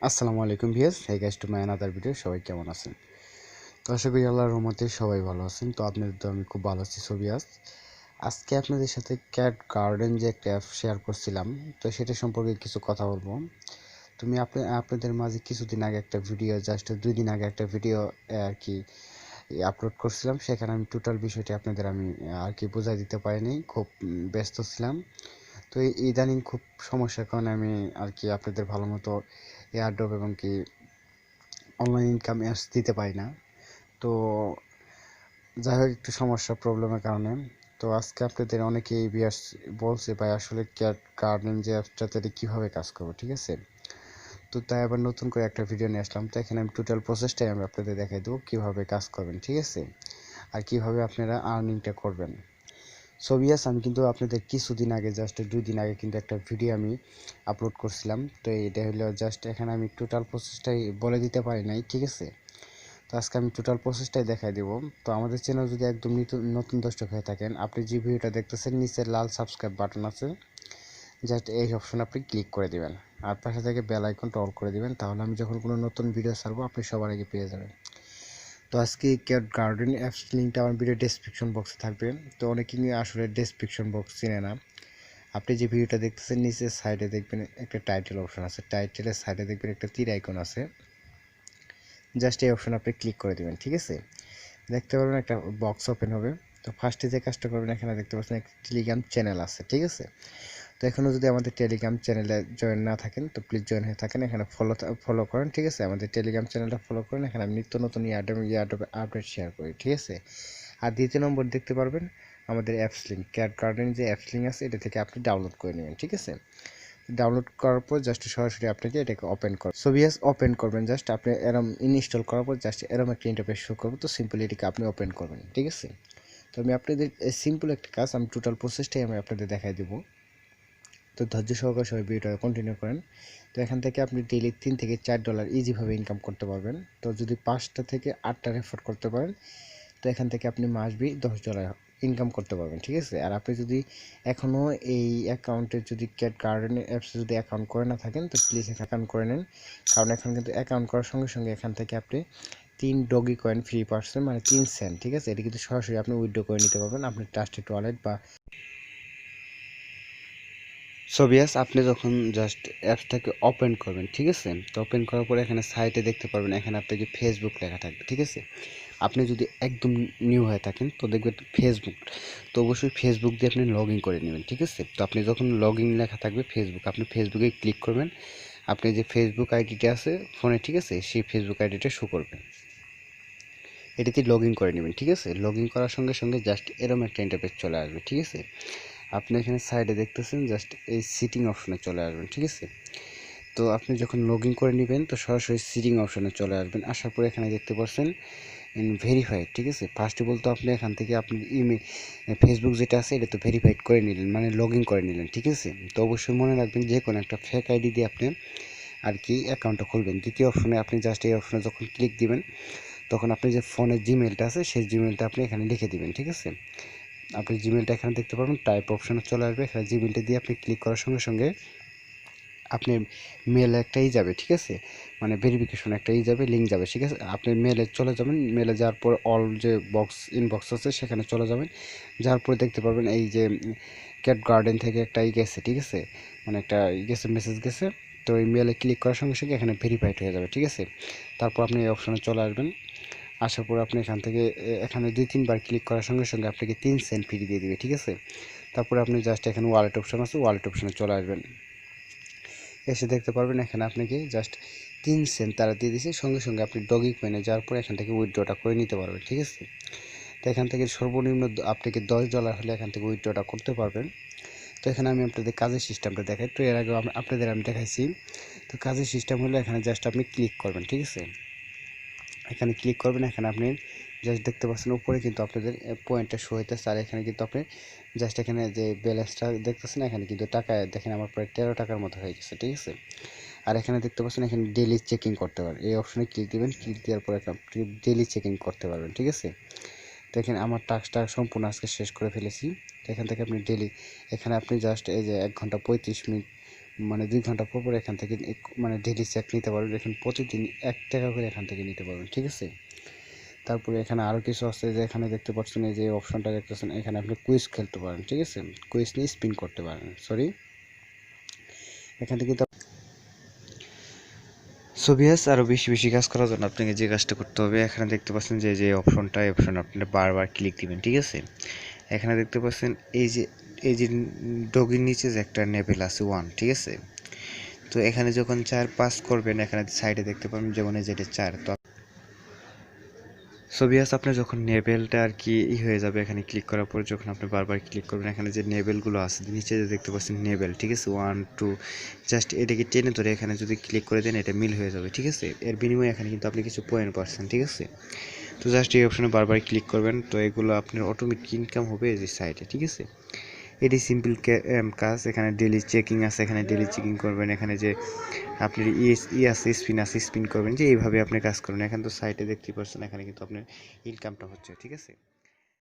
আসসালামু আলাইকুম viewers, hey guys to my another video. সবাই কেমন আছেন? তো আশা করি আল্লাহর রহমতে সবাই ভালো আছেন। তো আপনাদের তো আমি খুব ভালো আছি। ভিউয়ার্স, আজকে আপনাদের সাথে ক্যাট গার্ডেন যে একটা অ্যাপ শেয়ার করছিলাম, তো সেটা সম্পর্কে কিছু কথা বলবো। তুমি আপনাদের মাঝে কিছুদিন আগে একটা ভিডিও, জাস্ট 2 দিন আগে একটা ভিডিও আর কি আপলোড করছিলাম। সেখানে আমি টোটাল বিষয়টি আপনাদের আমি আর কি বোঝাই দিতে পারিনি, খুব ব্যস্ত ছিলাম। তো ইদানিং খুব সমস্যার কারণে আমি আর কি আপনাদের ভালো মতো এয়ারড্রপ এবং কি অনলাইন ইনকাম অ্যাপস দিতে পারি না। তো যাই হোক, একটু সমস্যা প্রবলেমের কারণে। তো আজকে আপনাদের অনেকেই ভিউয়ার্স বলছে ভাই আসলে ক্যাট গার্ডেন যে অ্যাপসটাতে কীভাবে কাজ করবো, ঠিক আছে? তো তাই আবার নতুন করে একটা ভিডিও নিয়ে আসলাম। তো এখানে আমি টোটাল প্রসেসটাই আমি আপনাদের দেখাই দেবো কীভাবে কাজ করবেন, ঠিক আছে? আর কীভাবে আপনারা আর্নিংটা করবেন। ভিউয়ার্স, আমি কিন্তু আপনাদের কিছুদিন আগে, জাস্ট 2 দিন আগে কিন্তু একটা ভিডিও আমি আপলোড করছিলাম। তো এটা হলো জাস্ট এখানে আমি টোটাল প্রসেসটাই বলে দিতে পারি নাই, ঠিক আছে? তো আজকে আমি টোটাল প্রসেসটাই দেখাই দেবো। তো আমাদের চ্যানেল যদি একদম নতুন দর্শক হয়ে থাকেন, আপনি যে ভিডিওটা দেখতেছেন নিচে লাল সাবস্ক্রাইব বাটন আছে, জাস্ট এই অপশন আপনি ক্লিক করে দিবেন। আর পাশে থেকে বেল আইকনটা অল করে দিবেন, তাহলে আমি যখন কোনো নতুন ভিডিও ছাড়বো আপনি সবার আগে পেয়ে যাবেন। তো আজকে ক্যাট গার্ডেন অ্যাপস লিঙ্কটা আমার ভিডিও ডেসক্রিপশন বক্সে থাকবে। তো অনেকেই আসলে ডেসক্রিপশন বক্স চিনে না। আপনি যে ভিডিওটা দেখতেছেন নিচে সাইডে দেখবেন একটা টাইটেল অপশন আছে, টাইটেলের সাইডে দেখবেন একটা তীর আইকন আছে, জাস্ট এই অপশন আপনি ক্লিক করে দেবেন, ঠিক আছে? দেখতে পারবেন একটা বক্স ওপেন হবে। তো ফার্স্টে যে কাজটা করবেন, এখানে দেখতে পাচ্ছেন একটা টেলিগ্রাম চ্যানেল আছে, ঠিক আছে? তো এখনও যদি আমাদের টেলিগ্রাম চ্যানেলে জয়েন না থাকেন তো প্লিজ জয়েন হয়ে থাকেন, এখানে ফলো করেন, ঠিক আছে? আমাদের টেলিগ্রাম চ্যানেলটা ফলো করেন, এখানে আমি নিত্য নতুন ইয়ারড্রপ আপডেট শেয়ার করি, ঠিক আছে? আর দ্বিতীয় নম্বর দেখতে পারবেন আমাদের অ্যাপস লিঙ্ক, ক্যাট গার্ডেন যে অ্যাপস লিঙ্ক আছে এটা থেকে আপনি ডাউনলোড করে নেবেন, ঠিক আছে? ডাউনলোড করার পর জাস্ট সরাসরি আপনাকে এটাকে ওপেন করবেন। ভিউয়ার্স, ওপেন করবেন, জাস্ট আপনি এরম ইনস্টল করার পর জাস্ট এরম একটা ইন্টারফেস শো করবে। তো সিম্পলি এটাকে আপনি ওপেন করবেন, ঠিক আছে? তো আমি আপনাদের সিম্পল একটা কাজ, আমি টোটাল প্রসেসটাই আমি আপনাদের দেখাই দেবো। তো ধৈর্য সহকারে সবাই ভিডিওটা কন্টিনিউ করেন। তো এখান থেকে আপনি ডেইলি $3 থেকে $4 ইজিভাবে ইনকাম করতে পারবেন। তো যদি 5টা থেকে 8টা রেফার করতে পারেন তো এখান থেকে আপনি মাসবি $10 ইনকাম করতে পারবেন, ঠিক আছে? আর আপনি যদি এখনও এই অ্যাকাউন্টে যদি ক্যাট গার্ডেন অ্যাপসে যদি অ্যাকাউন্ট করে না থাকেন তো প্লিজ অ্যাকাউন্ট করে নেন। কারণ এখন কিন্তু অ্যাকাউন্ট করার সঙ্গে সঙ্গে এখান থেকে আপনি 3 ডগি কয়েন ফ্রি পাচ্ছেন, মানে 3 সেন্ট, ঠিক আছে? এটা কিন্তু সরাসরি আপনি উইথড্র করে নিতে পারবেন আপনার ট্রাস্টেড ওয়ালেট বা। ভিউয়ার্স, আপনি যখন জাস্ট অ্যাপসটাকে ওপেন করবেন, ঠিক আছে? তো ওপেন করার পরে এখানে সাইটে দেখতে পারবেন, এখানে আপনাকে ফেসবুক লেখা থাকবে, ঠিক আছে? আপনি যদি একদম নিউ হয়ে থাকেন তো দেখবেন ফেসবুক, তো অবশ্যই ফেসবুক দিয়ে আপনি লগ ইন করে নেবেন, ঠিক আছে? তো আপনি যখন লগ ইন লেখা থাকবে ফেসবুক, আপনি ফেসবুকে ক্লিক করবেন, আপনি যে ফেসবুক আইডিটা আছে ফোনে, ঠিক আছে? সেই ফেসবুক আইডিটা শো করবে, এটাতে লগ ইন করে নেবেন, ঠিক আছে? লগ ইন করার সঙ্গে সঙ্গে জাস্ট এরকম একটা ইন্টারফেস চলে আসবে, ঠিক আছে? আপনি এখানে সাইডে দেখতেছেন জাস্ট এই সিটিং অপশনে চলে আসবেন, ঠিক আছে? তো আপনি যখন লগ ইন করে নেবেন তো সরাসরি সিটিং অপশনে চলে আসবেন। আসার পরে এখানে দেখতে পাচ্ছেন ভেরিফাইড, ঠিক আছে? ফার্স্টে বলতো আপনি এখান থেকে আপনি ইমেল, ফেসবুক যেটা আছে এটা তো ভেরিফাইড করে নিলেন, মানে লগ ইন করে নিলেন, ঠিক আছে? তো অবশ্যই মনে রাখবেন যে কোনো একটা ফেক আইডি দিয়ে আপনি আর কি অ্যাকাউন্টটা খুলবেন। দ্বিতীয় অপশনে আপনি জাস্ট এই অপশনে যখন ক্লিক দিবেন তখন আপনি যে ফোনের জিমেলটা আছে সেই জিমেলটা আপনি এখানে লিখে দিবেন, ঠিক আছে? আপনি জিমেলটা এখানে দেখতে পারবেন, টাইপ অপশনে চলে আসবে, এখানে জিমেলটা দিয়ে আপনি ক্লিক করার সঙ্গে সঙ্গে আপনি মেল একটাই যাবে, ঠিক আছে? মানে ভেরিফিকেশন একটাই যাবে, লিঙ্ক যাবে, ঠিক আছে? আপনি মেলে চলে যাবেন, মেলে যাওয়ার পর অল যে ইনবক্স আছে সেখানে চলে যাবেন, যাওয়ার পরে দেখতে পারবেন এই যে ক্যাট গার্ডেন থেকে একটা গেছে, ঠিক আছে? মানে একটা গেছে, মেসেজ গেছে। তো এই মেলে ক্লিক করার সঙ্গে সঙ্গে এখানে ভেরিফাইড হয়ে যাবে, ঠিক আছে? তারপর আপনি এই অপশনে চলে আসবেন। আসার পর আপনি এখান থেকে এখানে 2-3 বার ক্লিক করার সঙ্গে সঙ্গে আপনাকে 3 সেন্ট ফ্রি দিয়ে দিবে, ঠিক আছে? তারপরে আপনি জাস্ট এখানে ওয়ালেট অপশন আছে, ওয়ালেট অপশনে চলে আসবেন। এসে দেখতে পারবেন এখানে আপনাকে জাস্ট 3 সেন্ট তারা দিয়ে দিয়েছে, সঙ্গে সঙ্গে আপনি ডগি কয়েনে যাওয়ার পর এখান থেকে উইথড্রটা করে নিতে পারবেন, ঠিক আছে? তো এখান থেকে সর্বনিম্ন আপনাকে $10 হলে এখান থেকে উইথড্রটা করতে পারবেন। তো এখানে আমি আপনাদের কাজের সিস্টেমটা দেখাই। তো এর আগেও আপনাদের আমি দেখাইছি। তো কাজের সিস্টেম হলো এখানে জাস্ট আপনি ক্লিক করবেন, ঠিক আছে? এখানে ক্লিক করবেন, এখানে আপনি জাস্ট দেখতে পাচ্ছেন উপরে কিন্তু আপনাদের পয়েন্টটা শো হইতেছে, আর এখানে কিন্তু আপনি জাস্ট এখানে যে ব্যালেন্সটা দেখতেছেন এখানে কিন্তু টাকা দেখেন আমার প্রায় $13 মতো হয়ে গেছে, ঠিক আছে? আর এখানে দেখতে পাচ্ছেন এখানে ডেইলি চেকিং করতে পারেন, এই অপশনে ক্লিক দিবেন, ক্লিক দেওয়ার পরে আপনি ডেইলি চেকিং করতে পারবেন, ঠিক আছে? দেখেন আমার টাস্কটা সম্পূর্ণ আজকে শেষ করে ফেলেছি। এখান থেকে আপনি ডেইলি এখানে আপনি জাস্ট এই যে 1 ঘন্টা 35 মিনিট মানে 2 ঘন্টা পর পর এখান থেকে মানে ডেইলি চেক নিতে পারবেন। এখানে প্রতিদিন 1 টাকা করে এখান থেকে নিতে পারবেন, ঠিক আছে। তারপরে এখানে আরও কিছু আছে, যে এখানে দেখতে পাচ্ছেন এই যে অপশনটা দেখতেছেন, এখানে আপনি কুইজ খেলতে পারেন, ঠিক আছে, কুইজ নিয়ে স্পিন করতে পারেন। এখান থেকে কিন্তু সোভিয়াস আরও বেশি বেশি কাজ করার জন্য আপনাকে যে কাজটা করতে হবে, এখানে দেখতে পাচ্ছেন যে যে অপশনটা, এই অপশন আপনি বারবার ক্লিক দিবেন, ঠিক আছে। এখানে দেখতে পাচ্ছেন এই যে ডগির নিচে যে একটা নেভেল আছে 1, ঠিক আছে। তো এখানে যখন 4 পাস করবেন, এখানে সাইডে দেখতে পাবেন যেমন এই যে এটা 4। তো সোভিয়াস আপনি যখন নেভেলটা আর কি হয়ে যাবে, এখানে ক্লিক করার পর যখন আপনি বারবার ক্লিক করবেন, এখানে যে নেভেলগুলো আছে নিচে যে দেখতে পাচ্ছেন নেভেল, ঠিক আছে, 1 2, জাস্ট এটাকে টেনে ধরে এখানে যদি ক্লিক করে দেন, এটা মিল হয়ে যাবে, ঠিক আছে। এর বিনিময়ে এখানে কিন্তু আপনি কিছু পয়েন্ট পাচ্ছেন, ঠিক আছে। তো জাস্ট এই অপশনে বারবার ক্লিক করবেন, তো এগুলো আপনার অটোমেটিক ইনকাম হবে এই যে সাইডে, ঠিক আছে। এটি সিম্পল কাজ। এখানে ডেলি চেকিং আছে, এখানে ডেলি চেকিং করবেন। এখানে যে আপনার আছে, স্পিন আছে, স্পিন করবেন, যে এইভাবে আপনি কাজ করবেন। এখানে তো সাইটে দেখতে পাচ্ছেন, এখানে কিন্তু আপনার ইনকামটা হচ্ছে, ঠিক আছে।